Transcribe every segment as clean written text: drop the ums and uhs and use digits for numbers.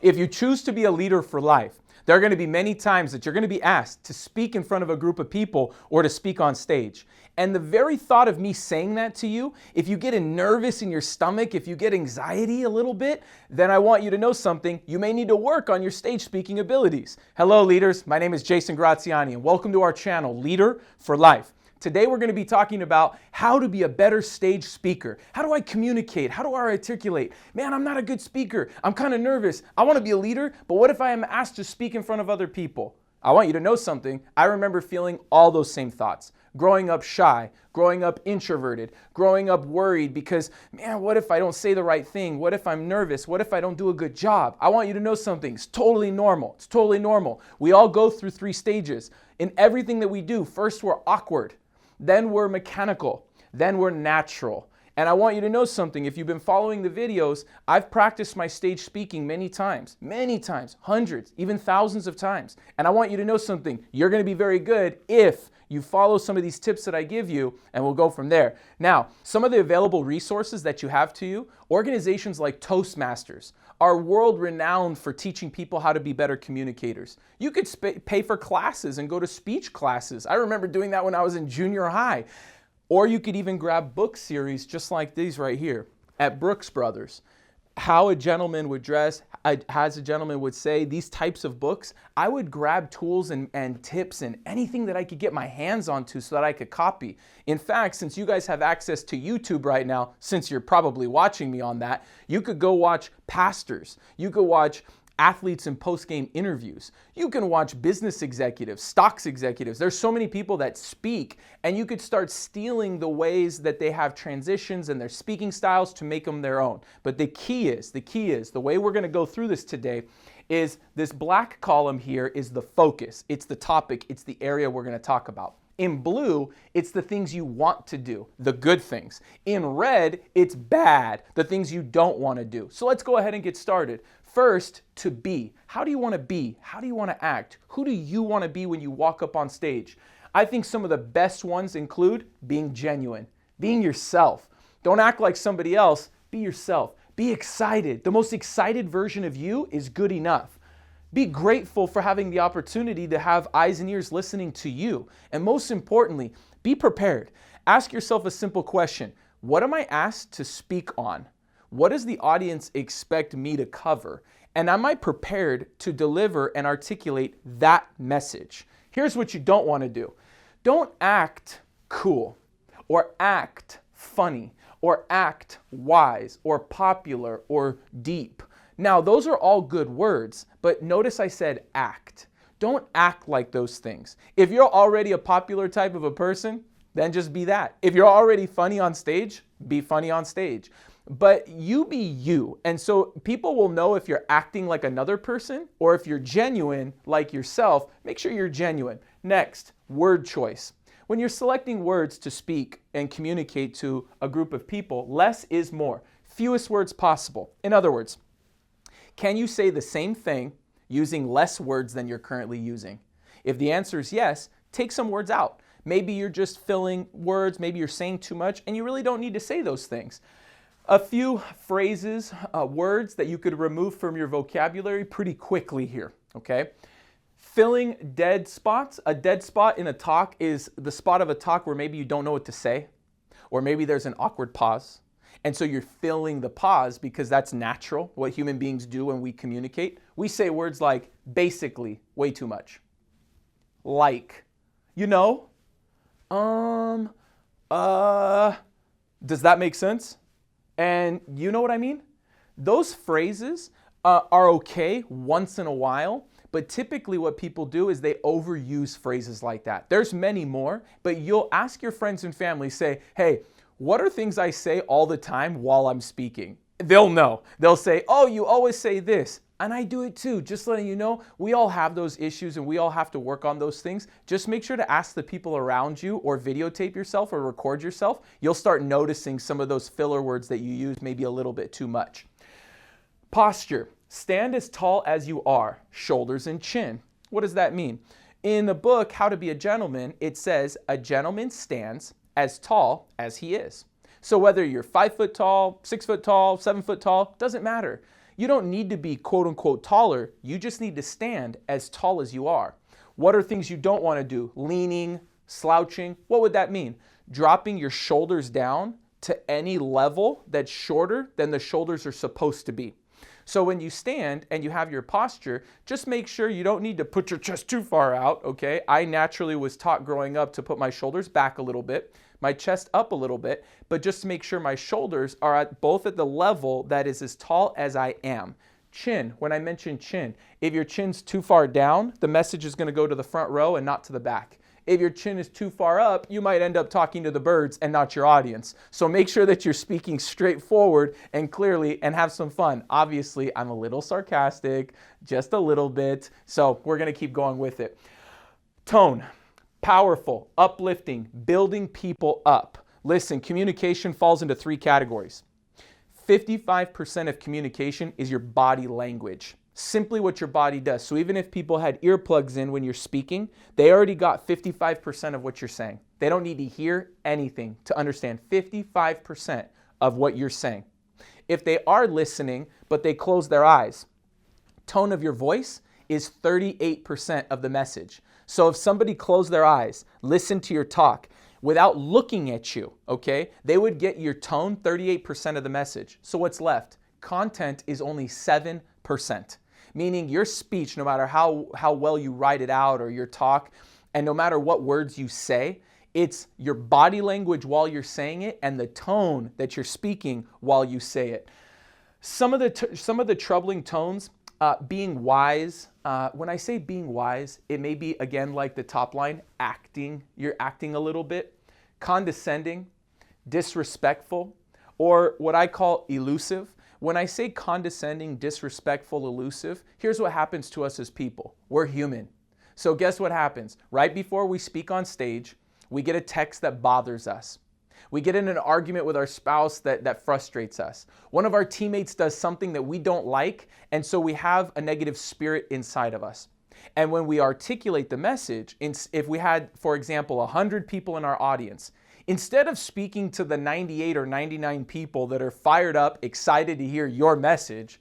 If you choose to be a leader for life, there are going to be many times that you're going to be asked to speak in front of a group of people or to speak on stage. And the very thought of me saying that to you, if you get nervous in your stomach, if you get anxiety a little bit, then I want you to know something. You may need to work on your stage speaking abilities. Hello, leaders. My name is Jason Graziani, and welcome to our channel, Leader for Life. Today we're going to be talking about how to be a better stage speaker. How do I communicate? How do I articulate? Man, I'm not a good speaker. I'm kind of nervous. I want to be a leader, but what if I am asked to speak in front of other people? I want you to know something. I remember feeling all those same thoughts. Growing up shy, growing up introverted, growing up worried because, man, what if I don't say the right thing? What if I'm nervous? What if I don't do a good job? I want you to know something. It's totally normal. It's totally normal. We all go through 3 stages. In everything that we do, first we're awkward. Then we're mechanical, then we're natural. And I want you to know something. If you've been following the videos, I've practiced my stage speaking many times, hundreds, even thousands of times. And I want you to know something. You're going to be very good if you follow some of these tips that I give you, and we'll go from there. Now, some of the available resources that you have to you, organizations like Toastmasters are world renowned for teaching people how to be better communicators. You could pay for classes and go to speech classes. I remember doing that when I was in junior high. Or you could even grab book series just like these right here at Brooks Brothers. How a Gentleman Would Dress, As a Gentleman Would Say, these types of books. I would grab tools and tips and anything that I could get my hands onto so that I could copy. In fact, since you guys have access to YouTube right now, since you're probably watching me on that, you could go watch pastors. You could watch athletes in post-game interviews. You can watch business executives, stocks executives. There's so many people that speak, and you could start stealing the ways that they have transitions and their speaking styles to make them their own. But the key is, the way we're going to go through this today is this black column here is the focus. It's the topic. It's the area we're going to talk about. In blue, it's the things you want to do, the good things. In red, it's bad, the things you don't want to do. So let's go ahead and get started. First, to be. How do you want to be? How do you want to act? Who do you want to be when you walk up on stage? I think some of the best ones include being genuine, being yourself. Don't act like somebody else. Be yourself. Be excited. The most excited version of you is good enough. Be grateful for having the opportunity to have eyes and ears listening to you. And most importantly, be prepared. Ask yourself a simple question. What am I asked to speak on? What does the audience expect me to cover? And am I prepared to deliver and articulate that message? Here's what you don't want to do. Don't act cool or act funny or act wise or popular or deep. Now, those are all good words, but notice I said act. Don't act like those things. If you're already a popular type of a person, then just be that. If you're already funny on stage, be funny on stage. But you be you. And so people will know if you're acting like another person or if you're genuine like yourself. Make sure you're genuine. Next, word choice. When you're selecting words to speak and communicate to a group of people, less is more. Fewest words possible. In other words, can you say the same thing using less words than you're currently using? If the answer is yes, take some words out. Maybe you're just filling words, maybe you're saying too much, and you really don't need to say those things. A few phrases, words that you could remove from your vocabulary pretty quickly here, okay? Filling dead spots. A dead spot in a talk is the spot of a talk where maybe you don't know what to say, or maybe there's an awkward pause. And so you're filling the pause because that's natural, what human beings do when we communicate. We say words like basically, way too much. Like, you know, does that make sense? And you know what I mean? Those phrases are okay once in a while, but typically what people do is they overuse phrases like that. There's many more, but you'll ask your friends and family, say, hey, what are things I say all the time while I'm speaking? They'll know. They'll say, oh, you always say this. And I do it too. Just letting you know, we all have those issues and we all have to work on those things. Just make sure to ask the people around you or videotape yourself or record yourself. You'll start noticing some of those filler words that you use maybe a little bit too much. Posture. Stand as tall as you are, shoulders and chin. What does that mean? In the book, How to Be a Gentleman, it says, a gentleman stands as tall as he is. So whether you're 5 foot tall, 6 foot tall, 7 foot tall, doesn't matter. You don't need to be quote unquote taller. You just need to stand as tall as you are. What are things you don't want to do? Leaning, slouching. What would that mean? Dropping your shoulders down to any level that's shorter than the shoulders are supposed to be. So when you stand and you have your posture, just make sure you don't need to put your chest too far out, okay? I naturally was taught growing up to put my shoulders back a little bit, my chest up a little bit, but just to make sure my shoulders are both at the level that is as tall as I am. Chin, when I mention chin, if your chin's too far down, the message is going to go to the front row and not to the back. If your chin is too far up, you might end up talking to the birds and not your audience. So make sure that you're speaking straightforward and clearly and have some fun. Obviously, I'm a little sarcastic, just a little bit. So we're going to keep going with it. Tone, powerful, uplifting, building people up. Listen, communication falls into 3 categories. 55% of communication is your body language. Simply what your body does. So even if people had earplugs in when you're speaking, they already got 55% of what you're saying. They don't need to hear anything to understand 55% of what you're saying. If they are listening, but they close their eyes, tone of your voice is 38% of the message. So if somebody closed their eyes, listened to your talk, without looking at you, okay, they would get your tone 38% of the message. So what's left? Content is only 7%. Meaning your speech, no matter how well you write it out or your talk, and no matter what words you say, it's your body language while you're saying it and the tone that you're speaking while you say it. Some of the troubling tones, being wise. When I say being wise, it may be, again, like the top line, acting. You're acting a little bit. Condescending, disrespectful, or what I call elusive. When I say condescending, disrespectful, elusive, here's what happens to us as people. We're human. So guess what happens? Right before we speak on stage, we get a text that bothers us. We get in an argument with our spouse that frustrates us. One of our teammates does something that we don't like, and so we have a negative spirit inside of us. And when we articulate the message, if we had, for example, 100 people in our audience, instead of speaking to the 98 or 99 people that are fired up, excited to hear your message,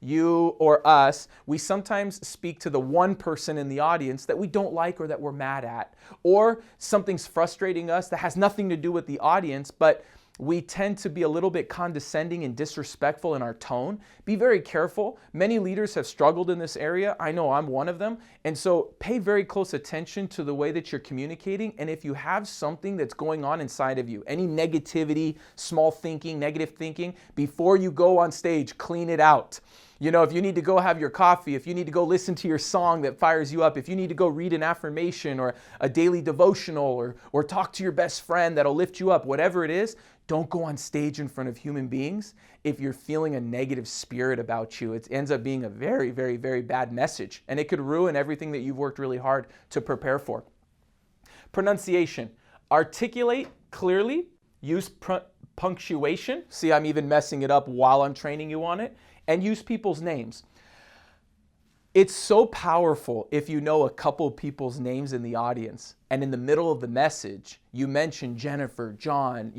you or us, we sometimes speak to the one person in the audience that we don't like or that we're mad at. Or something's frustrating us that has nothing to do with the audience, but we tend to be a little bit condescending and disrespectful in our tone. Be very careful. Many leaders have struggled in this area. I know I'm one of them. And so pay very close attention to the way that you're communicating. And if you have something that's going on inside of you, any negativity, small thinking, negative thinking, before you go on stage, clean it out. You know, if you need to go have your coffee, if you need to go listen to your song that fires you up, if you need to go read an affirmation or a daily devotional or talk to your best friend that'll lift you up, whatever it is, don't go on stage in front of human beings if you're feeling a negative spirit about you. It ends up being a very, very, very bad message, and it could ruin everything that you've worked really hard to prepare for. Pronunciation. Articulate clearly. Use punctuation. See, I'm even messing it up while I'm training you on it. And use people's names. It's so powerful if you know a couple people's names in the audience and in the middle of the message, you mention Jennifer, John,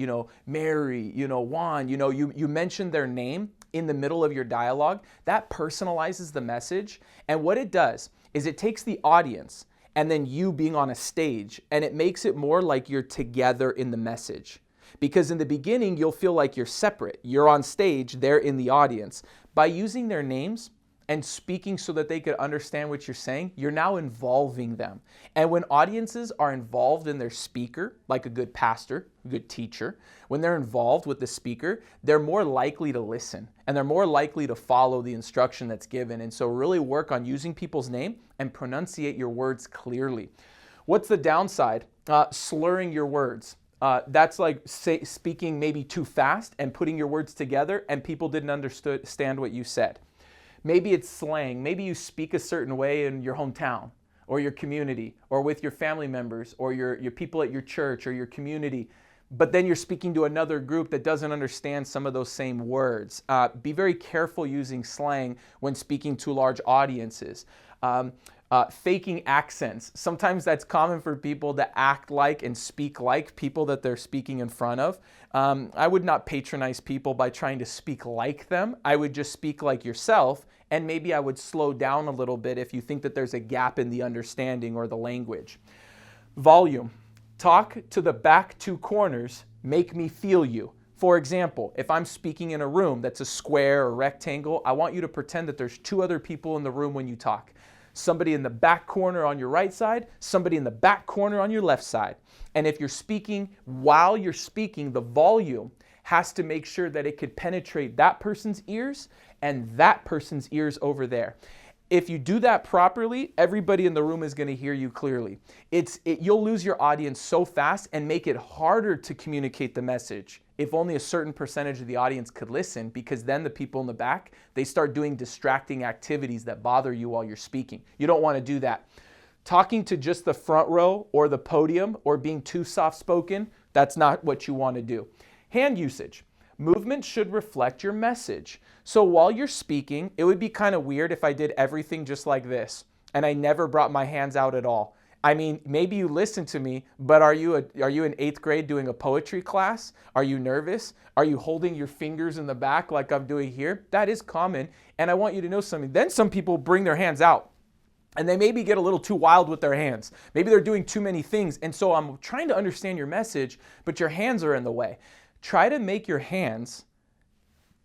Mary, Juan, you mention their name in the middle of your dialogue. That personalizes the message. And what it does is it takes the audience and then you being on a stage and it makes it more like you're together in the message. Because in the beginning, you'll feel like you're separate. You're on stage, they're in the audience. By using their names and speaking so that they could understand what you're saying, you're now involving them. And when audiences are involved in their speaker, like a good pastor, a good teacher, when they're involved with the speaker, they're more likely to listen and they're more likely to follow the instruction that's given. And so really work on using people's name and pronunciate your words clearly. What's the downside? Slurring your words. That's like speaking maybe too fast and putting your words together and people didn't understand what you said. Maybe it's slang. Maybe you speak a certain way in your hometown or your community or with your family members or your people at your church or your community, but then you're speaking to another group that doesn't understand some of those same words. Be very careful using slang when speaking to large audiences. Faking accents. Sometimes that's common for people to act like and speak like people that they're speaking in front of. I would not patronize people by trying to speak like them. I would just speak like yourself, and maybe I would slow down a little bit if you think that there's a gap in the understanding or the language. Volume. Talk to the back two corners, make me feel you. For example, if I'm speaking in a room that's a square or rectangle, I want you to pretend that there's two other people in the room when you talk. Somebody in the back corner on your right side, somebody in the back corner on your left side. And if you're speaking, while you're speaking, the volume has to make sure that it could penetrate that person's ears and that person's ears over there. If you do that properly, everybody in the room is going to hear you clearly. You'll lose your audience so fast and make it harder to communicate the message if only a certain percentage of the audience could listen, because then the people in the back, they start doing distracting activities that bother you while you're speaking. You don't want to do that. Talking to just the front row or the podium or being too soft-spoken, that's not what you want to do. Hand usage. Movement should reflect your message. So while you're speaking, it would be kind of weird if I did everything just like this and I never brought my hands out at all. I mean, maybe you listen to me, but are you in 8th grade doing a poetry class? Are you nervous? Are you holding your fingers in the back like I'm doing here? That is common, and I want you to know something. Then some people bring their hands out, and they maybe get a little too wild with their hands. Maybe they're doing too many things, and so I'm trying to understand your message, but your hands are in the way. Try to make your hands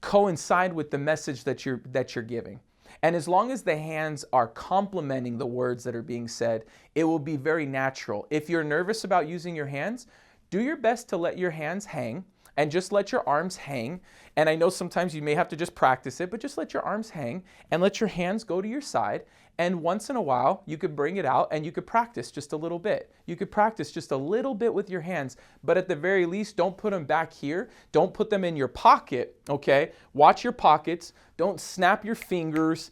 coincide with the message that you're giving. And as long as the hands are complementing the words that are being said, it will be very natural. If you're nervous about using your hands, do your best to let your hands hang and just let your arms hang. And I know sometimes you may have to just practice it, but just let your arms hang and let your hands go to your side. And once in a while, you could bring it out and you could practice just a little bit. You could practice just a little bit with your hands, but at the very least, don't put them back here. Don't put them in your pocket, okay? Watch your pockets. Don't snap your fingers,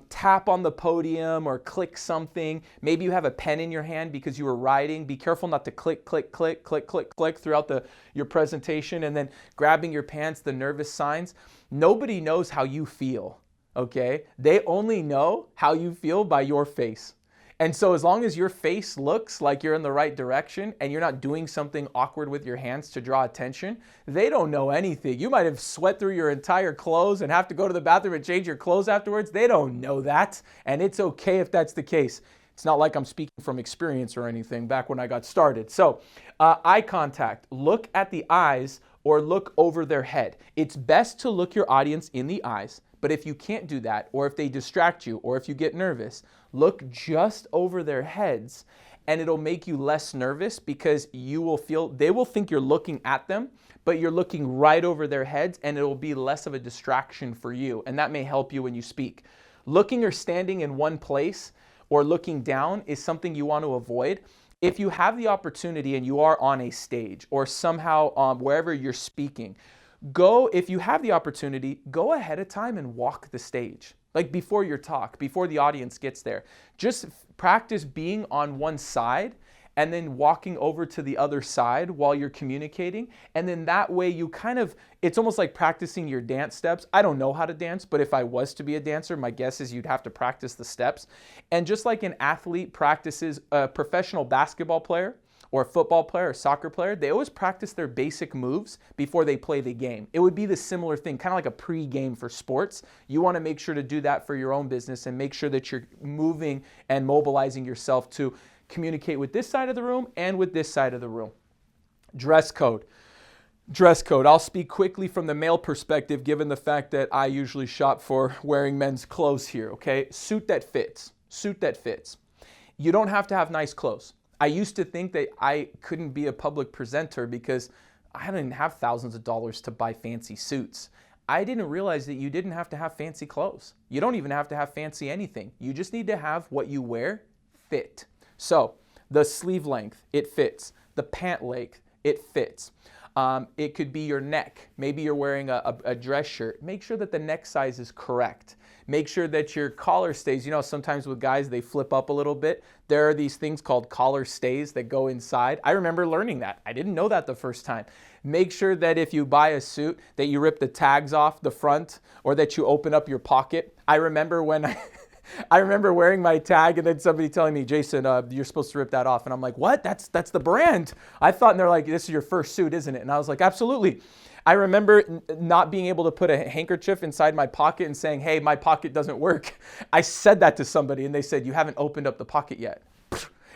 tap on the podium or click something. Maybe you have a pen in your hand because you were writing. Be careful not to click, click, click, click, click, click throughout your presentation and then grabbing your pants, the nervous signs. Nobody knows how you feel. Okay? They only know how you feel by your face. And so as long as your face looks like you're in the right direction and you're not doing something awkward with your hands to draw attention, they don't know anything. You might have sweat through your entire clothes and have to go to the bathroom and change your clothes afterwards. They don't know that. And it's okay if that's the case. It's not like I'm speaking from experience or anything back when I got started. So eye contact, look at the eyes or look over their head. It's best to look your audience in the eyes. But if you can't do that, or if they distract you, or if you get nervous, look just over their heads and it'll make you less nervous because they will think you're looking at them, but you're looking right over their heads and it will be less of a distraction for you. And that may help you when you speak. Looking or standing in one place or looking down is something you want to avoid. If you have the opportunity and you are on a stage or somehow wherever you're speaking, if you have the opportunity, go ahead of time and walk the stage. Like before your talk, before the audience gets there. Just practice being on one side and then walking over to the other side while you're communicating. And then that way it's almost like practicing your dance steps. I don't know how to dance, but if I was to be a dancer, my guess is you'd have to practice the steps. And just like an athlete practices, a professional basketball player, or a football player or soccer player, they always practice their basic moves before they play the game. It would be the similar thing, kind of like a pre-game for sports. You want to make sure to do that for your own business and make sure that you're moving and mobilizing yourself to communicate with this side of the room and with this side of the room. Dress code. Dress code. I'll speak quickly from the male perspective, given the fact that I usually shop for wearing men's clothes here, okay? Suit that fits. Suit that fits. You don't have to have nice clothes. I used to think that I couldn't be a public presenter because I didn't have thousands of dollars to buy fancy suits. I didn't realize that you didn't have to have fancy clothes. You don't even have to have fancy anything. You just need to have what you wear fit. So the sleeve length, it fits. The pant length, it fits. It could be your neck. Maybe you're wearing a dress shirt. Make sure that the neck size is correct. Make sure that your collar stays. You know, sometimes with guys, they flip up a little bit. There are these things called collar stays that go inside. I remember learning that. I didn't know that the first time. Make sure that if you buy a suit, that you rip the tags off the front or that you open up your pocket. I remember when I remember wearing my tag and then somebody telling me, Jason, you're supposed to rip that off. And I'm like, what? That's the brand. I thought, and they're like, this is your first suit, isn't it? And I was like, absolutely. I remember not being able to put a handkerchief inside my pocket and saying, hey, my pocket doesn't work. I said that to somebody and they said, you haven't opened up the pocket yet.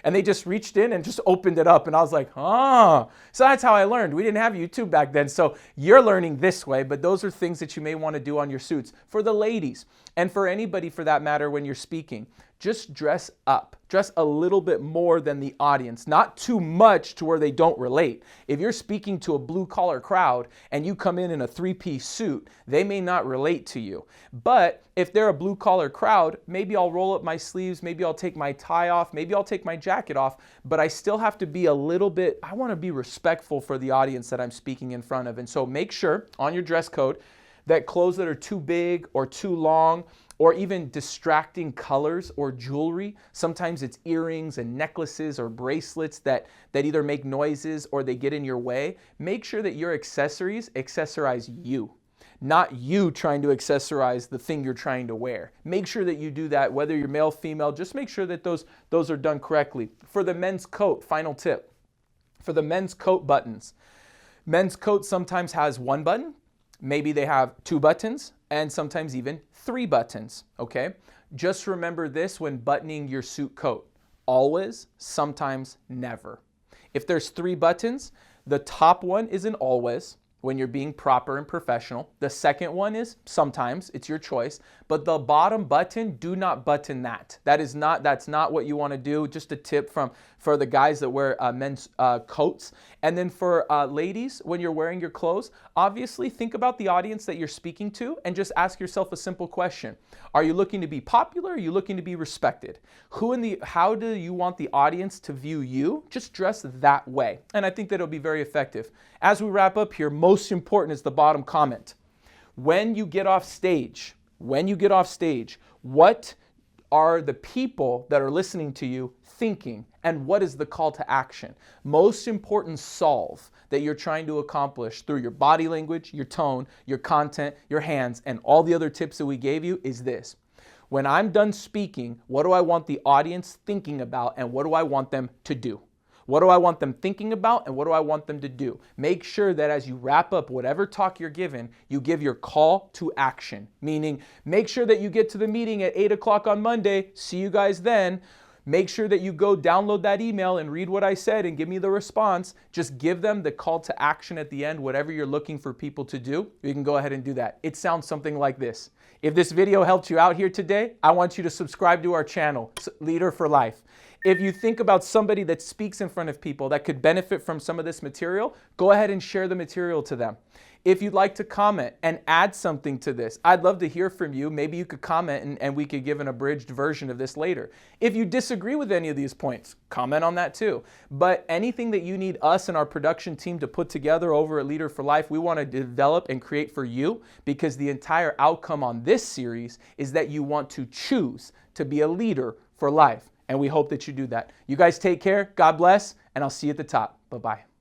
And they just reached in and just opened it up. And I was like, oh. So that's how I learned. We didn't have YouTube back then. So you're learning this way, but those are things that you may want to do on your suits. For the ladies, and for anybody for that matter when you're speaking, just dress up. Dress a little bit more than the audience. Not too much to where they don't relate. If you're speaking to a blue-collar crowd and you come in a three-piece suit, they may not relate to you. But if they're a blue-collar crowd, maybe I'll roll up my sleeves, maybe I'll take my tie off, maybe I'll take my jacket off, but I still have to be a little bit, I want to be respectful for the audience that I'm speaking in front of. And so make sure on your dress code that clothes that are too big or too long or even distracting colors or jewelry. Sometimes it's earrings and necklaces or bracelets that either make noises or they get in your way. Make sure that your accessories accessorize you, not you trying to accessorize the thing you're trying to wear. Make sure that you do that, whether you're male, female, just make sure that those are done correctly. For the men's coat, final tip, for the men's coat buttons, men's coat sometimes has one button, maybe they have two buttons, and sometimes even three buttons, okay? Just remember this when buttoning your suit coat. Always, sometimes, never. If there's three buttons, the top one is an always when you're being proper and professional. The second one is sometimes, it's your choice, but the bottom button, do not button that. That's not what you want to do. Just a tip for the guys that wear men's coats. And then for ladies, when you're wearing your clothes, obviously think about the audience that you're speaking to and just ask yourself a simple question. Are you looking to be popular? Or are you looking to be respected? How do you want the audience to view you? Just dress that way. And I think that it'll be very effective. As we wrap up here, most important is the bottom comment. When you get off stage, what are the people that are listening to you thinking, and what is the call to action? Most important solve that you're trying to accomplish through your body language, your tone, your content, your hands, and all the other tips that we gave you is this. When I'm done speaking, what do I want the audience thinking about, and what do I want them to do? What do I want them thinking about, and what do I want them to do? Make sure that as you wrap up whatever talk you're given, you give your call to action. Meaning, make sure that you get to the meeting at 8 o'clock on Monday. See you guys then. Make sure that you go download that email and read what I said and give me the response. Just give them the call to action at the end, whatever you're looking for people to do. You can go ahead and do that. It sounds something like this. If this video helped you out here today, I want you to subscribe to our channel, Leader for Life. If you think about somebody that speaks in front of people that could benefit from some of this material, go ahead and share the material to them. If you'd like to comment and add something to this, I'd love to hear from you. Maybe you could comment and we could give an abridged version of this later. If you disagree with any of these points, comment on that too. But anything that you need us and our production team to put together over at Leader for Life, we want to develop and create for you, because the entire outcome on this series is that you want to choose to be a leader for life. And we hope that you do that. You guys take care. God bless. And I'll see you at the top. Bye-bye.